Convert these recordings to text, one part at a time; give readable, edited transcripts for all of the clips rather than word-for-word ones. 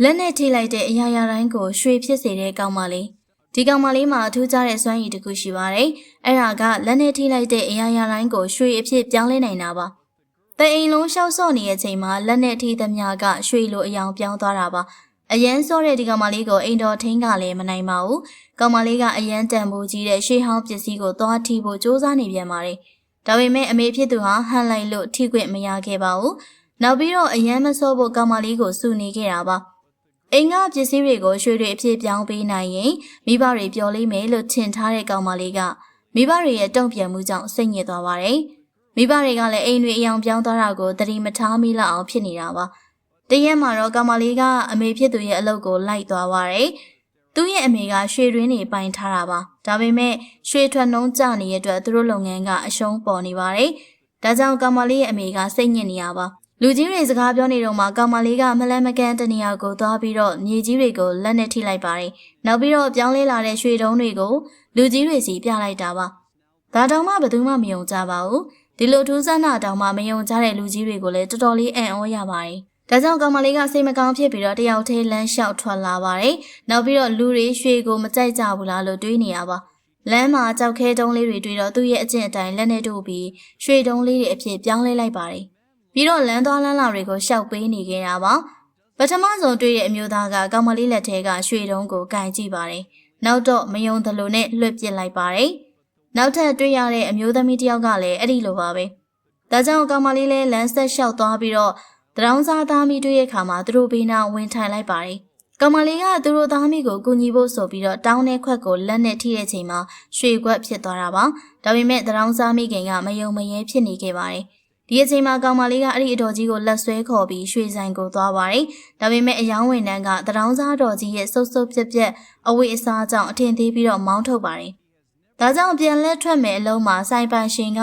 လက်နဲ့ထိလိုက်တဲ့အရာရာတိုင်းကိုရွှေဖြစ်စေတဲ့ကောင်မလေးဒီကောင်မလေးမှာအထူးခြားတဲ့စွမ်းရည်တစ်ခုရှိပါတယ်။အဲ့ဒါကလက်နဲ့ထိလိုက်တဲ့အရာရာတိုင်းကိုရွှေအဖြစ်ပြောင်းလဲနိုင်တာပါ။တအိမ်လုံးရှောက်ဆော့နေတဲ့အချိန်မှာလက်နဲ့ထိသမျှကရွှေလိုအယောင်ပြောင်းသွားတာပါ။အရန်စောတဲ့ဒီကောင်မလေးကိုအိမ်တော်ထင်းကလည်းမနိုင်ပါဘူး။ကောင်မလေးကအရန်တန်ဖိုးကြီးတဲ့ရှေးဟောင်းပစ္စည်းကိုသွားထိဖို့စူးစမ်းနေပြန်ပါတယ်။ဒါပေမဲ့အမေဖြစ်သူဟာဟန်လိုက်လို့ထိခွင့်မရခဲ့ပါဘူး။နောက်ပြီးတော့အရန်မစောဖို့ကောင်မလေးကိုစုနေခဲ့တာပါ။အိမ်ကပစ္စည်းတွေကိုရွှေတွေအဖြစ်ပြောင်းပေးနိုင်ရင်မိဘတွေပျော်လိမ့်မယ်လို့ထင်ထားတဲ့ကောင်မလေးကမိဘတွေရဲ့တုံ့ပြန်မှုကြောင့်စိတ်ညစ်သွားပါတယ်။မိဘတွေကလည်းအိမ်တွေအယောင်ပြောင်းသွားတာကိုသတိမထားမိလောက်အောင်ဖြစ်နေတာပါ။တရက်မှာတော့ကောင်မလေးကအမေဖြစ်သူရဲ့အလုပ်ကိုလိုက်သွားပါတယ်။သူ့ရဲ့အမေကရွှေတွင်းတွေပိုင်ထားတာပါ။ဒါပေမဲ့ရွှေထွက်နှုန်းကျနေတဲ့အတွက်သူတို့လုပ်ငန်းကအရှုံးပေါ်နေပါတယ်။ဒါကြောင့်ကောင်မလေးရဲ့အမေကစိတ်ညစ်နေရပါ။လူကြီးတွေစကားပြောနေတော့မှကောင်မလေးကမလန့်မကန့်တနေရာကိုသွားပြီးတော့မြေကြီးတွေကိုလက်နဲ့ထိလိုက်ပါတယ်။နောက်ပြီးတော့ပြောင်းလဲလာတဲ့ရွှေတုံးတွေကိုလူကြီးတွေစီပြလိုက်တာပါ။ဒါတောင်မှဘယ်သူမှမယုံကြပါဘူး။ဒီလိုထူးဆန်းတာတောင်မှမယုံကြတဲ့လူကြီးတွေကိုလည်းတော်တော်လေးအံ့ဩရပါတယ်။ဒါကြောင့်ကောင်မလေးကစိတ်မကောင်းဖြစ်ပြီးတော့တယောက်တည်းလမ်းလျှောက်ထွက်လာပါတယ်။နောက်ပြီးတော့လူတွေရွှေကိုမကြိုက်ကြဘူးလားလို့တွေးနေရပါ။လမ်းမှာကြောက်ခဲတုံးလေးတွေတွေ့တော့သူ့ရဲ့အကျင့်အတိုင်းလက်နဲ့တို့ပြီးရွှေတုံးလေးတွေအဖြစ်ပြောင်းလဲလိုက်ပါတယ်။ပြီးတော့လမ်းသွားလမ်းလာတွေကိုရှောက်ပေးနေခဲ့တာပါပထမဆုံးတွေ့တဲ့အမျိုးသားကကောင်မလေးလက်ထဲကရွှေတုံးကိုကင်ကြည့်ပါတယ်နောက်တော့မယုံသလိုနဲ့လွှတ်ပစ်လိုက်ပါတယ်နောက်ထပ်တွေ့ရတဲ့အမျိုးသမီးတစ်ယောက်ကလည်းအဲ့ဒီလိုပါပဲဒါကြောင့်ကောင်မလေးလည်းလမ်းဆက်လျှောက်သွားပြီးတော့တရောင်းစားသားမိတွေ့ရခါမှာသူတို့ဘေးနားဝင်ထိုင်လိုက်ပါတယ်ကောင်မလေးကသူတို့သားမိကိုကူညီဖို့ဆိုပြီးတော့တောင်းတဲ့ခွက်ကိုလက်နဲ့ထိတဲ့ချိန်မှာရွှေခွက်ဖြစ်သွားတာပါဒါပေမဲ့တရောင်းစားမိခင်ကမယုံမရဲဖြစ်နေခဲ့ပါတယ်ဒီအချိန်မှာကောင်မလေးကအဲ့ဒီအတော်ကြီးကိုလက်ဆွဲခေါ်ပြီးရွှေဆိုင်ကိုသွားပါတယ်။ဒါပေမဲ့အယောင်းဝင်တန်းကတရောင်းစားတော်ကြီးရဲ့စုပ်စုပ်ပြက်ပြက်အဝိအစားကြောင့်အထင်သေးပြီးတော့မောင်းထုတ်ပါတယ်။ဒါကြောင့်ပြန်လက်ထွက်မယ်အလုံးမှာဆိုင်ပိုင်ရှင်က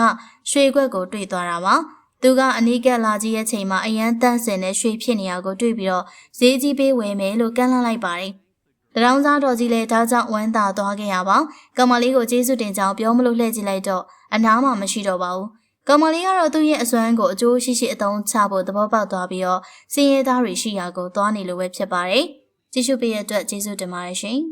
ရွှေခွက်ကိုတွေ့သွားတာပါ။သူကအနီးကပ်လာကြီးရဲ့ချိန်မှာအရန်တန့်စင်တဲ့ရွှေဖြစ်နေရကိုတွေ့ပြီးတော့ဈေးကြီးပေးဝယ်မယ်လို့ကန့်လန့်လိုက်ပါတယ်။တရောင်းစားတော်ကြီးလည်းဒါကြောင့်ဝမ်းသာသွားခဲ့ရပါ။ကောင်မလေးကိုကျေးဇူးတင်ကြောင်းပြောမလို့လှည့်ကြည့်လိုက်တော့အနားမှမရှိတော့ပါဘူး။ကောင်မလေးကတော့သူ့ရဲ့အစွမ်းကိုအကျိုးရှိရှိအသုံးချဖို့သဘောပေါက်သွားပြီးတော့စင်ရဲသားတွေရှိရာကိုသွားနေလိုပဲဖြစ်ပါတယ်။ကြည့်ရှုပေးတဲ့အတွက်ကျေးဇူးတင်ပါတယ်ရှင်။